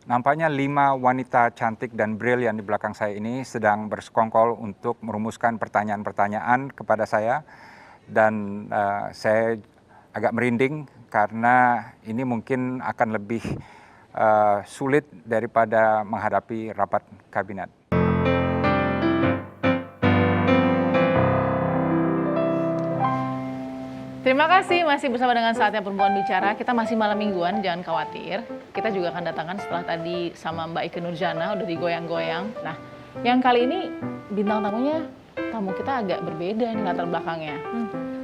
Nampaknya 5 wanita cantik dan brilian di belakang saya ini sedang bersekongkol untuk merumuskan pertanyaan-pertanyaan kepada saya. Dan saya agak merinding karena ini mungkin akan lebih sulit daripada menghadapi rapat kabinet. Terima kasih masih bersama dengan Saatnya Perempuan Bicara. Kita masih malam mingguan, jangan khawatir. Kita juga akan datangkan setelah tadi sama Mbak Ikke Nurjana, udah digoyang-goyang. Nah, yang kali ini bintang tamunya, tamu kita agak berbeda nih latar belakangnya.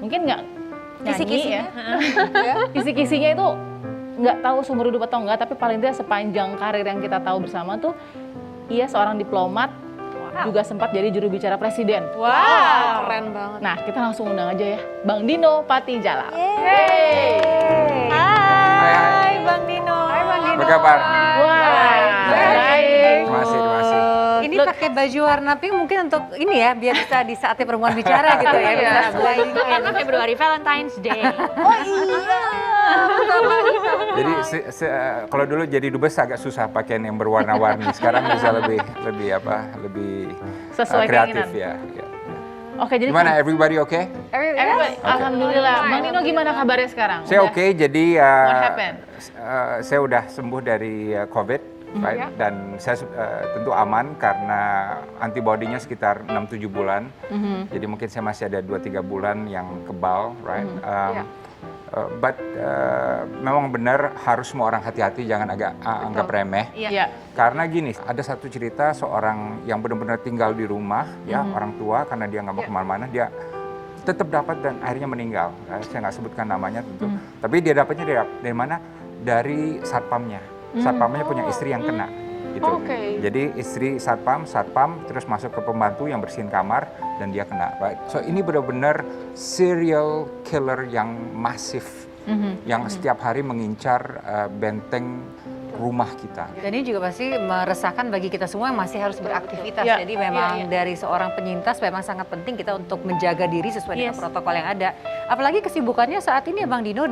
Mungkin nggak nyanyi ya. Kisi-kisinya itu nggak tahu sumber hidup atau enggak, tapi paling tidak sepanjang karir yang kita tahu bersama tuh, ia seorang diplomat, juga sempat jadi juru bicara presiden. Wow, keren banget. Nah, kita langsung undang aja ya, Bang Dino Patijala. Hai Bang Dino. Hai Bang Dino. Apa kabar? Wah, baik. Terima kasih. Ini pakai baju warna pink mungkin untuk ini ya, biar bisa di Saatnya Perempuan Bicara gitu ya. Iya, Bisa Februari Valentine's Day. Oh iya. Jadi kalau dulu jadi dubes agak susah pakaian yang berwarna-warni. Sekarang bisa lebih Sesuai kreatif keinginan. ya. Oke, jadi Gimana, everybody okay? everybody, alhamdulillah. Bang Dino gimana kabarnya sekarang? Saya oke, jadi What happened? saya udah sembuh dari COVID, right? Dan saya tentu aman karena antibodinya sekitar 6-7 bulan. Jadi mungkin saya masih ada 2-3 bulan yang kebal, right? But memang benar harus semua orang hati-hati, jangan anggap remeh. Iya. Karena gini, ada satu cerita seorang yang benar-benar tinggal di rumah, ya orang tua, karena dia nggak mau kemana-mana, dia tetap dapat dan akhirnya meninggal. Saya nggak sebutkan namanya tentu, tapi dia dapatnya dari mana? Dari satpamnya. Satpamnya punya istri yang kena. Gitu. Jadi istri satpam terus masuk ke pembantu yang bersihin kamar dan dia kena. Right? So ini benar-benar serial killer yang masif, yang setiap hari mengincar benteng rumah kita. Dan ini juga pasti meresahkan bagi kita semua yang masih harus beraktivitas. Ya, Jadi memang dari seorang penyintas memang sangat penting kita untuk menjaga diri sesuai dengan protokol yang ada. Apalagi kesibukannya saat ini ya Bang Dino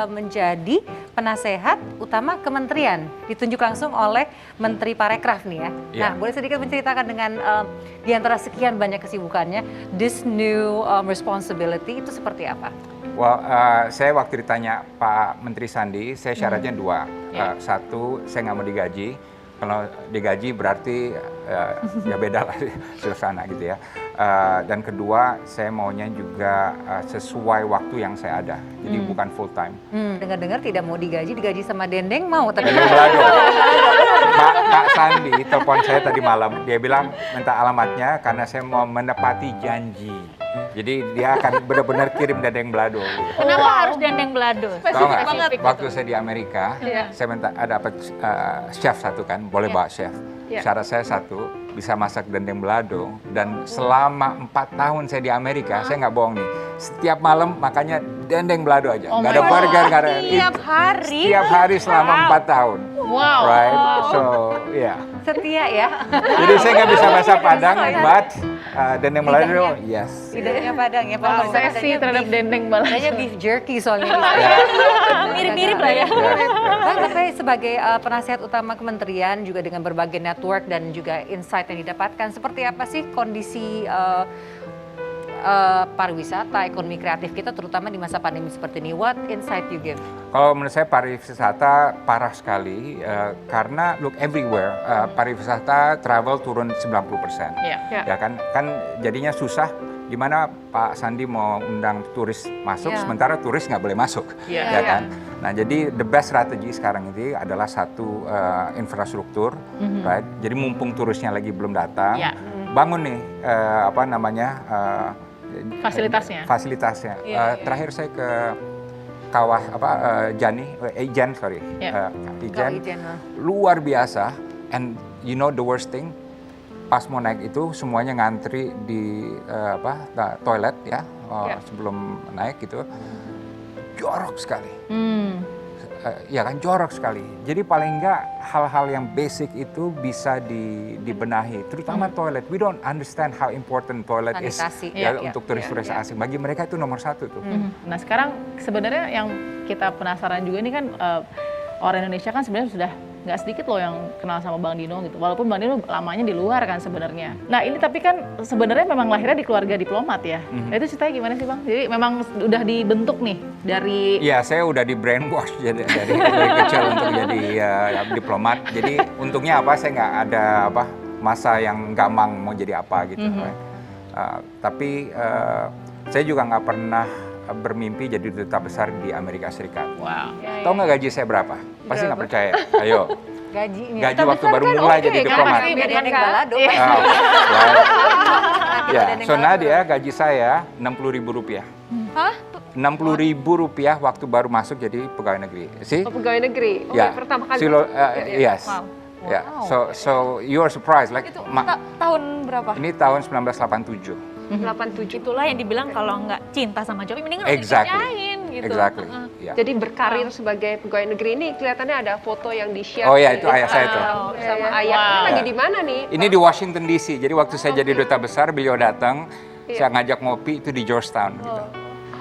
menjadi penasehat utama kementerian. Ditunjuk langsung oleh Menteri Parekraf nih ya. Nah, boleh sedikit menceritakan dengan di antara sekian banyak kesibukannya, this new responsibility itu seperti apa? Well, saya waktu ditanya Pak Menteri Sandi, saya syaratnya 2. Satu, saya nggak mau digaji. Kalau digaji berarti ya beda lah suasana gitu ya. Dan kedua, saya maunya juga sesuai waktu yang saya ada. Jadi bukan full time. Dengar-dengar tidak mau digaji sama Dendeng mau tapi. Pak Sandi telepon saya tadi malam, dia bilang minta alamatnya karena saya mau menepati janji. Jadi dia akan benar-benar kirim dendeng balado. Kenapa harus dendeng balado? Tahu nggak? Waktu saya di Amerika, saya minta dapat chef satu kan, boleh bawa chef. Syarat saya satu, bisa masak dendeng balado. Dan selama 4 tahun saya di Amerika, saya nggak bohong nih. Setiap malam makanya dendeng balado aja. Nggak ada burger, nggak ada. Setiap hari? Setiap hari selama 4 tahun. Wow. Right? So, yeah. Setia ya. Jadi saya nggak bisa bahasa Padang, but dendeng balado, yes. Lidahnya Padang ya. Wow, saya sih terhadap dendeng balado. Kayaknya beef jerky soalnya. Mirip-mirip lah ya. Bang, tapi sebagai penasihat utama kementerian juga dengan berbagai network dan juga insight yang didapatkan, seperti apa sih kondisi pariwisata, ekonomi kreatif kita terutama di masa pandemi seperti ini? What insight you give? Kalau menurut saya pariwisata parah sekali karena look everywhere pariwisata travel turun 90%. Ya kan jadinya susah gimana Pak Sandi mau undang turis masuk sementara turis nggak boleh masuk. Ya kan. Nah, jadi the best strategy sekarang ini adalah satu infrastruktur, right? Jadi mumpung turisnya lagi belum datang, bangun nih Fasilitasnya. Terakhir saya ke Kawah Ijen, luar biasa. And you know the worst thing, pas mau naik itu semuanya ngantri di toilet ya sebelum naik gitu, jorok sekali. Ya kan, jorok sekali. Jadi paling enggak hal-hal yang basic itu bisa dibenahi, terutama toilet. We don't understand how important toilet Sanitasi. is untuk turis-turis asing. Bagi mereka itu nomor 1 tuh. Nah sekarang sebenarnya yang kita penasaran juga ini kan orang Indonesia kan sebenarnya sudah nggak sedikit loh yang kenal sama Bang Dino gitu. Walaupun Bang Dino lamanya di luar kan sebenarnya. Nah ini tapi kan sebenarnya memang lahirnya di keluarga diplomat ya. Nah itu ceritanya gimana sih Bang? Jadi memang udah dibentuk nih dari... Iya, saya udah di brainwash dari kecil untuk jadi diplomat. Jadi untungnya apa, saya nggak ada masa yang gamang mau jadi apa gitu. Tapi saya juga nggak pernah bermimpi jadi duta besar di Amerika Serikat. Wow. Tahu nggak gaji saya berapa? Pasti nggak percaya. Ayo. Gajinya. Gaji waktu baru mulai jadi diplomat. Biar Dendeng balado. Ya, so Nadia gaji saya Rp60.000. Hah? Rp60.000 waktu baru masuk jadi pegawai negeri. See? Oh, pegawai negeri. Oh, Ya. pertama kali. Yes. Ya. So you are surprised like Itu tahun berapa? ini tahun 1987. 87. Itulah yang dibilang kalau nggak cinta sama Jokowi, mending nggak Exactly. dikerjain gitu. Exactly. Ya. Jadi berkarir sebagai pegawai negeri ini kelihatannya ada foto yang di-share. Oh ya, di itu ayah saya tuh. Instagram Sama ayah. Ini lagi di mana nih? Ini di Washington DC. Jadi waktu saya jadi duta besar, beliau datang, saya ngajak ngopi itu di Georgetown gitu.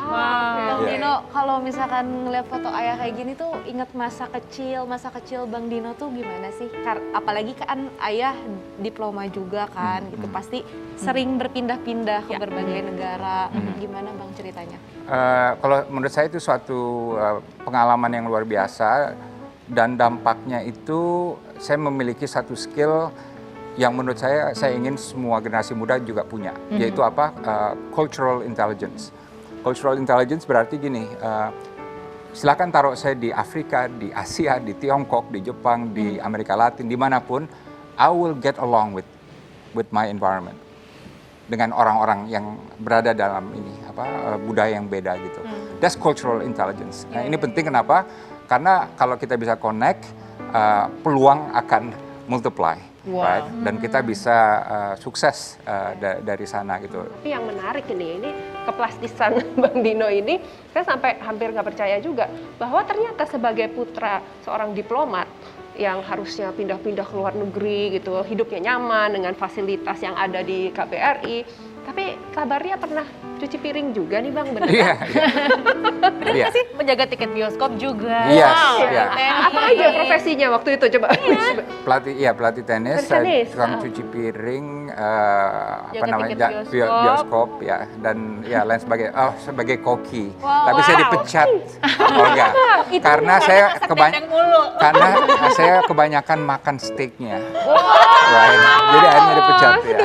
Bang Iya. Dino, kalau misalkan ngeliat foto ayah kayak gini tuh inget masa kecil Bang Dino tuh gimana sih? Apalagi kan ayah diploma juga kan, gitu pasti sering berpindah-pindah ke berbagai negara. Gimana Bang ceritanya? Kalau menurut saya itu suatu pengalaman yang luar biasa dan dampaknya itu saya memiliki satu skill yang menurut saya ingin semua generasi muda juga punya, yaitu apa? Cultural intelligence. Cultural intelligence berarti gini, silakan taruh saya di Afrika, di Asia, di Tiongkok, di Jepang, di Amerika Latin, dimanapun, I will get along with my environment, dengan orang-orang yang berada dalam ini budaya yang beda gitu. That's cultural intelligence. Nah ini penting kenapa? Karena kalau kita bisa connect, peluang akan multiply. Wow. Right? Dan kita bisa sukses dari sana gitu. Tapi yang menarik ini keplastisan Bang Dino ini, saya sampai hampir nggak percaya juga bahwa ternyata sebagai putra seorang diplomat yang harusnya pindah-pindah ke luar negeri gitu, hidupnya nyaman dengan fasilitas yang ada di KBRI, tapi kabarnya pernah cuci piring juga nih Bang, benar? Iya. Bener nggak sih menjaga tiket bioskop juga? Yes, Wow. iya. Apa aja profesinya waktu itu coba? Pelatih tenis, Tenis. tukang cuci piring, Jaga tiket bioskop ya, dan ya lain sebagainya. Oh, sebagai koki. Tapi saya dipecat, Olga, karena saya karena saya kebanyakan makan steaknya. Right. Jadi akhirnya dipecat ya.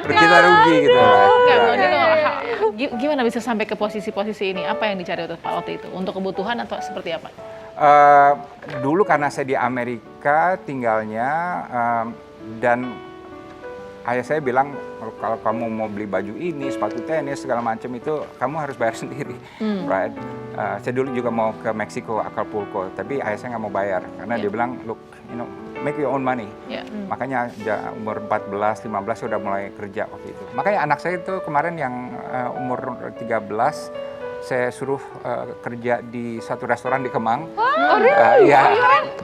Kita rugi gitu lah. Enggak, Ya. Bang Dino, gimana bisa sampai ke posisi-posisi ini? Apa yang dicari waktu itu? Untuk kebutuhan atau seperti apa? Dulu karena saya di Amerika tinggalnya dan ayah saya bilang kalau kamu mau beli baju ini, sepatu tenis segala macam itu kamu harus bayar sendiri, right? Saya dulu juga mau ke Meksiko, Acapulco, tapi ayah saya nggak mau bayar karena dia bilang, look, make your own money. Ya. Makanya umur 14, 15 sudah mulai kerja waktu itu. Makanya anak saya itu kemarin yang umur 13, saya suruh kerja di satu restoran di Kemang. Iya.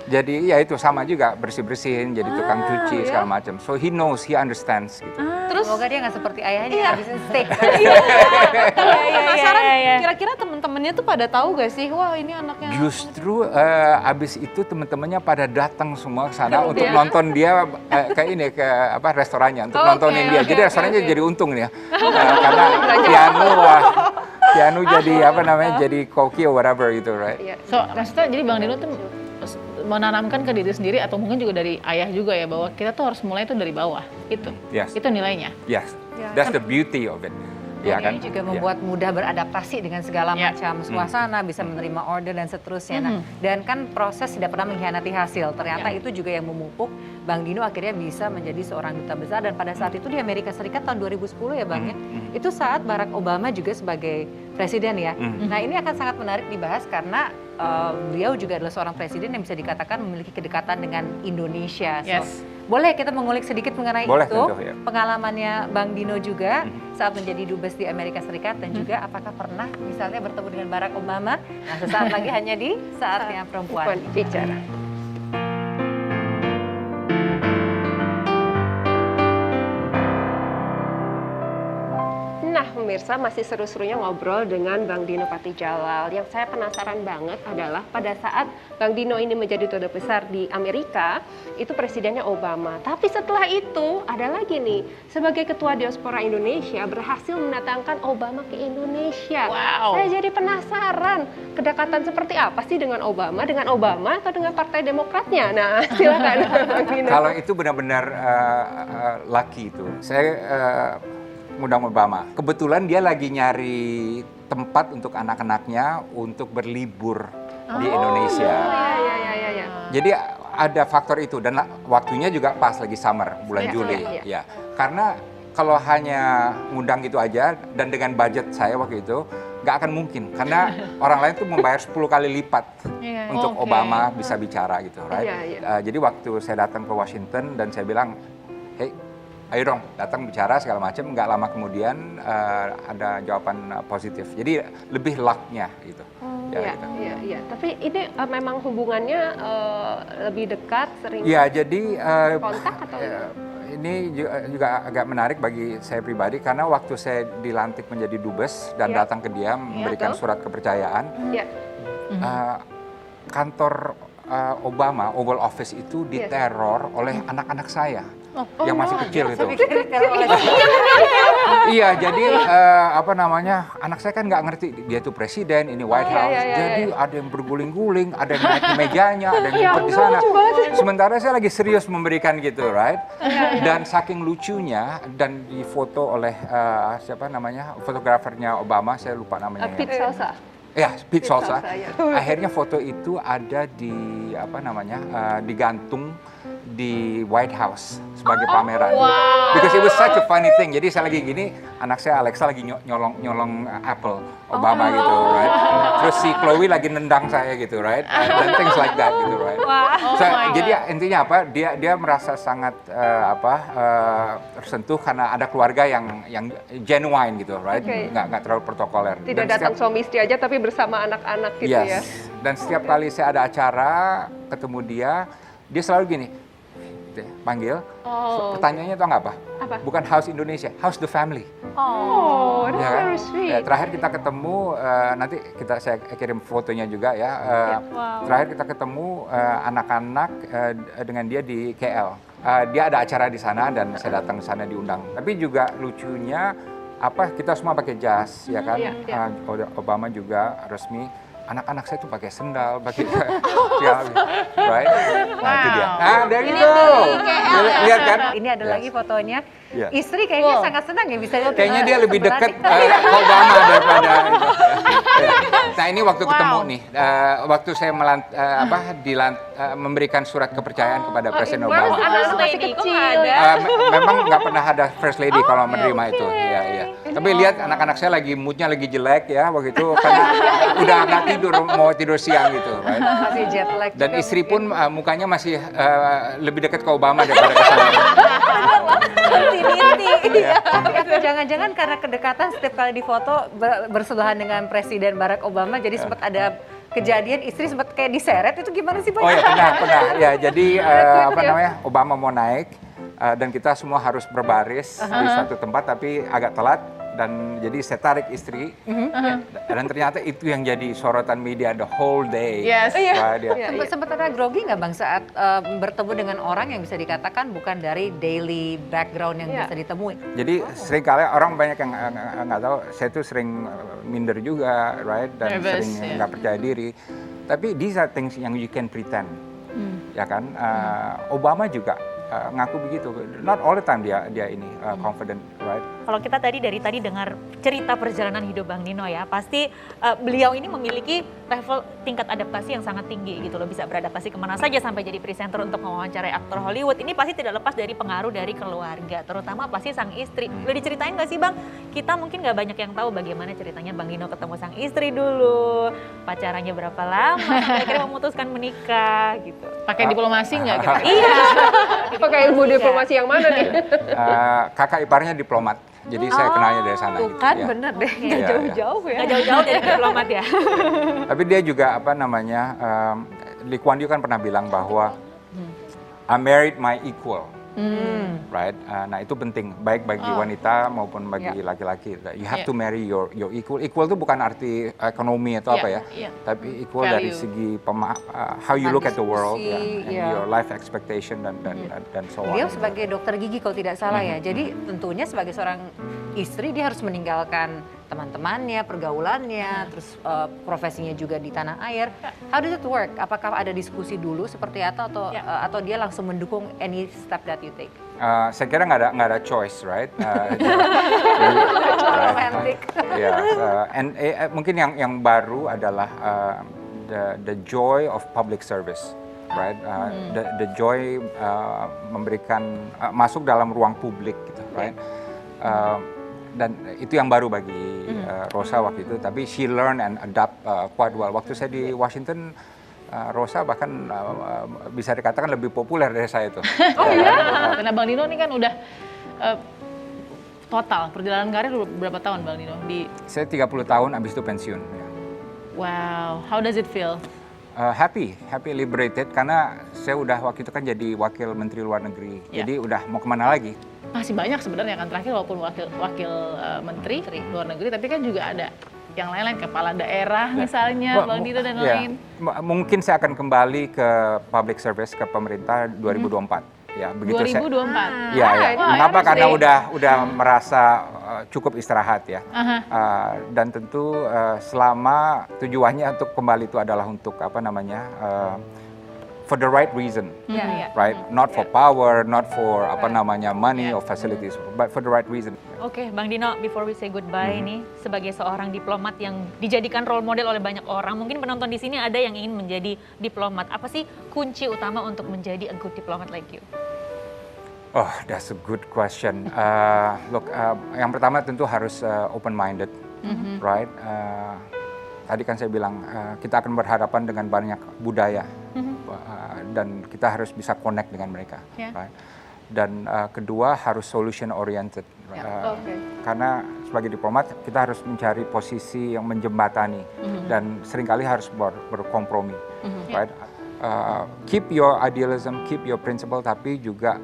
Jadi ya itu sama juga bersih-bersihin, jadi tukang cuci segala macam. So he knows, he understands gitu. Terus semoga dia nggak seperti ayahnya habisin steak. Penasaran, kira-kira temen-temennya tuh pada tahu gak sih? Wah ini anaknya. Justru abis itu teman-temannya pada datang semua ke sana untuk nonton dia ke restorannya untuk nontonin dia. Jadi restorannya jadi untung ya. Karena Tianu jadi jadi koki or whatever gitu, right? So, maksudnya jadi Bang Dino tuh menanamkan ke diri sendiri atau mungkin juga dari ayah juga ya bahwa kita tuh harus mulai itu dari bawah. Itu. Yes. Itu nilainya. Yes. That's the beauty of it. Ya Dan kan? ini juga membuat mudah beradaptasi dengan segala macam suasana, bisa menerima order dan seterusnya. Nah, dan kan proses tidak pernah mengkhianati hasil. Ternyata itu juga yang memupuk Bang Dino akhirnya bisa menjadi seorang duta besar. Dan pada saat itu di Amerika Serikat tahun 2010 ya Bang ya, itu saat Barack Obama juga sebagai presiden ya. Nah ini akan sangat menarik dibahas karena beliau juga adalah seorang presiden yang bisa dikatakan memiliki kedekatan dengan Indonesia. So, Yes. boleh kita mengulik sedikit mengenai Boleh, itu, tentu, ya. pengalamannya Bang Dino juga saat menjadi dubes di Amerika Serikat dan juga apakah pernah misalnya bertemu dengan Barack Obama. Nah sesaat lagi hanya di Saatnya Perempuan. Bicara. Nah, pemirsa. pemirsa, masih seru-serunya ngobrol dengan Bang Dino Patijalal. Yang saya penasaran banget adalah pada saat Bang Dino ini menjadi duta besar di Amerika, itu presidennya Obama. Tapi setelah itu ada lagi nih, sebagai ketua diaspora Indonesia berhasil mendatangkan Obama ke Indonesia. Wow. Saya jadi penasaran, kedekatan seperti apa sih dengan Obama atau dengan Partai Demokratnya? Nah, silakan Bang Dino. Kalau itu benar-benar lucky itu. Saya ngundang Obama. Kebetulan dia lagi nyari tempat untuk anak-anaknya untuk berlibur di Indonesia. Ya. Jadi ada faktor itu dan waktunya juga pas lagi summer bulan Iya, Juli. iya. Ya, karena kalau hanya ngundang itu aja dan dengan budget saya waktu itu nggak akan mungkin karena orang lain tuh membayar 10 kali lipat untuk Oke. Obama bisa bicara gitu, right? Iya. Jadi waktu saya datang ke Washington dan saya bilang, hey, ayo dong datang bicara segala macam. Nggak lama kemudian ada jawaban positif. Jadi lebih luck-nya gitu. Iya. Tapi ini memang hubungannya lebih dekat, sering Iya, jadi kontak atau ini juga agak menarik bagi saya pribadi karena waktu saya dilantik menjadi dubes dan Iya. datang ke dia memberikan betul. surat kepercayaan, ya? kantor Obama Oval Office itu diteror oleh anak-anak saya yang masih kecil itu. Iya, jadi anak saya kan nggak ngerti dia itu presiden, ini White House. Jadi ada yang berguling-guling, ada yang naik ke mejanya, ada yang ngumpet di sana. Sementara saya lagi serius memberikan gitu, right? Dan saking lucunya dan difoto oleh fotografernya Obama, saya lupa namanya. Pete Salsa. Ya, Pete Salsa. ya. Akhirnya foto itu ada di digantung di White House sebagai pameran. Because it was such a funny thing. Jadi saya lagi gini, anak saya Alexa lagi nyolong Apple Obama gitu, right? Terus si Chloe lagi nendang saya gitu, right? Dan things like that gitu, right? Jadi intinya apa? Dia merasa sangat tersentuh karena ada keluarga yang genuine gitu, right? Okay. Nggak terlalu protokoler. Tidak Dan datang suami istri aja, tapi bersama anak-anak gitu Yes. ya. Dan setiap kali saya ada acara ketemu dia selalu gini, gitu ya, panggil. Pertanyaannya tau nggak apa? Bukan House Indonesia, House the Family. Oh, that's Ya kan? very sweet. Ya, terakhir kita ketemu, nanti saya kirim fotonya juga ya. Terakhir kita ketemu anak-anak dengan dia di KL. Dia ada acara di sana dan saya datang ke sana diundang. Tapi juga lucunya kita semua pakai jas, ya kan? Iya. Obama juga resmi. Anak-anak saya tuh pakai sendal, pakai right? Nah, itu dia. Nah, there you go. Lihat kan? Ini ada Yes. lagi fotonya. Iya. Istri kayaknya sangat senang ya bisa Kayaknya dia lebih dekat berani. Obama daripada itu. Nah, ini waktu ketemu nih, waktu saya memberikan surat kepercayaan kepada Presiden Obama. Anak-anak masih kecil. Memang nggak pernah ada first lady kalau menerima itu. Iya, iya. Tapi lihat anak-anak saya moodnya lagi jelek ya waktu itu karena udah nggak tidur, mau tidur siang gitu. Right? Masih jet lag. Dan juga istri mungkin. pun mukanya masih lebih dekat ke Obama daripada ke saya. Inti-inti. Tapi jangan-jangan karena kedekatan setiap kali difoto bersebelahan dengan Presiden Barack Obama, jadi sempat ada kejadian istri sempat kayak diseret, itu gimana sih Pak? Oh ya pernah. Ya jadi Obama mau naik dan kita semua harus berbaris di satu tempat tapi agak telat. Dan jadi saya tarik istri, dan ternyata itu yang jadi sorotan media the whole day. Yes. Sempat ada grogi nggak Bang saat bertemu dengan orang yang bisa dikatakan bukan dari daily background yang bisa ditemui? Jadi sering kali orang banyak yang nggak tahu, saya tuh sering minder juga, right? Dan Nervous, sering nggak percaya diri. Tapi these are things yang you can pretend, ya kan? Obama juga ngaku begitu. Not all the time dia ini confident, right? Kalau kita dari tadi dengar cerita perjalanan hidup Bang Dino ya, pasti beliau ini memiliki level tingkat adaptasi yang sangat tinggi gitu loh, bisa beradaptasi kemana saja sampai jadi presenter untuk mewawancarai aktor Hollywood. Ini pasti tidak lepas dari pengaruh dari keluarga, terutama pasti sang istri. Udah diceritain nggak sih Bang? Kita mungkin nggak banyak yang tahu bagaimana ceritanya Bang Dino ketemu sang istri dulu, pacarannya berapa lama, sampai akhirnya memutuskan menikah gitu. Pakai diplomasi nggak kita? Iya. Pakai ilmu diplomasi yang mana nih? Kakak iparnya diplomat, jadi saya kenalnya dari sana. Gitu, Kan ya. bener deh, nggak Iya, jauh-jauh ya. Nggak jauh-jauh dari diplomat ya. Tapi dia juga Lee Kuan Yew kan pernah bilang bahwa I married my equal. right? Nah itu penting, baik bagi wanita maupun bagi laki-laki. You have to marry your equal. Equal itu bukan arti ekonomi atau apa ya, tapi equal dari segi how you look at the world, and your life expectation dan so on. Beliau sebagai dokter gigi kalau tidak salah ya, jadi tentunya sebagai seorang istri dia harus meninggalkan teman-temannya, pergaulannya, terus profesinya juga di tanah air. How does it work? Apakah ada diskusi dulu seperti atau dia langsung mendukung any step that you take? Saya kira nggak ada choice, right? Romantic. Mungkin yang baru adalah the joy of public service, right? The joy memberikan masuk dalam ruang publik, gitu, right? Dan itu yang baru bagi Rosa waktu itu. Tapi she learn and adapt quite well. Waktu saya di Washington, Rosa bahkan bisa dikatakan lebih populer dari saya itu. Oh iya? Karena Bang Dino ini kan udah total perjalanan karir berapa tahun Bang Dino? Saya 30 tahun, abis itu pensiun. Ya. Wow, how does it feel? Happy, liberated, karena saya udah waktu itu kan jadi wakil Menteri Luar Negeri. Jadi udah mau kemana lagi? Masih banyak sebenarnya kan, terakhir walaupun wakil menteri luar negeri, tapi kan juga ada yang lain-lain, kepala daerah misalnya, Bang Dino dan lain. Mungkin saya akan kembali ke public service, ke pemerintah 2024. Ya, begitu 2024. Kenapa? Karena udah merasa cukup istirahat ya. Dan tentu selama tujuannya untuk kembali itu adalah untuk for the right reason, right? Not for power, not for money or facilities, but for the right reason. Oke, Bang Dino, before we say goodbye nih, sebagai seorang diplomat yang dijadikan role model oleh banyak orang, mungkin penonton di sini ada yang ingin menjadi diplomat. Apa sih kunci utama untuk menjadi a good diplomat like you? Oh, that's a good question. Look, yang pertama tentu harus open-minded, right? Tadi kan saya bilang kita akan berhadapan dengan banyak budaya dan kita harus bisa connect dengan mereka, right? Dan kedua harus solution oriented, karena sebagai diplomat kita harus mencari posisi yang menjembatani dan seringkali harus berkompromi, right? Keep your idealism, keep your principle, tapi juga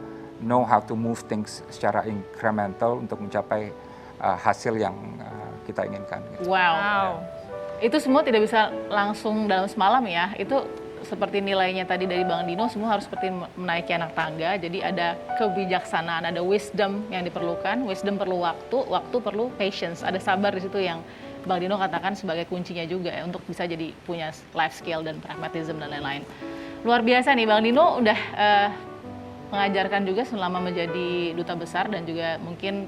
know how to move things secara incremental untuk mencapai hasil yang kita inginkan. Gitu. Wow. Itu semua tidak bisa langsung dalam semalam ya. Itu seperti nilainya tadi dari Bang Dino, semua harus seperti menaiki anak tangga. Jadi ada kebijaksanaan, ada wisdom yang diperlukan. Wisdom perlu waktu perlu patience. Ada sabar di situ yang Bang Dino katakan sebagai kuncinya juga ya, untuk bisa jadi punya life skill dan pragmatism dan lain-lain. Luar biasa nih Bang Dino, udah mengajarkan juga selama menjadi duta besar dan juga mungkin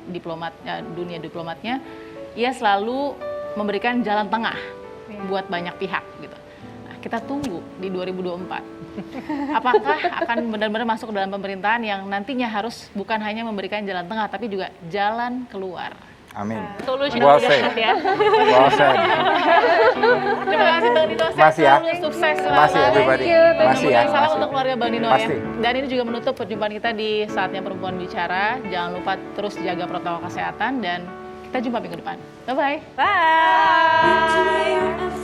dunia diplomatnya. Ia selalu memberikan jalan tengah buat banyak pihak gitu. Nah, kita tunggu di 2024. Apakah akan benar-benar masuk dalam pemerintahan yang nantinya harus bukan hanya memberikan jalan tengah tapi juga jalan keluar. Amin. Solusi Well udah said. ya. Well said. Terima kasih Bang Dino. Masih ya. Sukses selalu. Masih everybody. Masih ya. Salam untuk keluarga Bang Dino Pasti. ya. Dan ini juga menutup perjumpaan kita di Saatnya Perempuan Bicara. Jangan lupa terus jaga protokol kesehatan dan kita jumpa minggu depan. Bye-bye. Bye.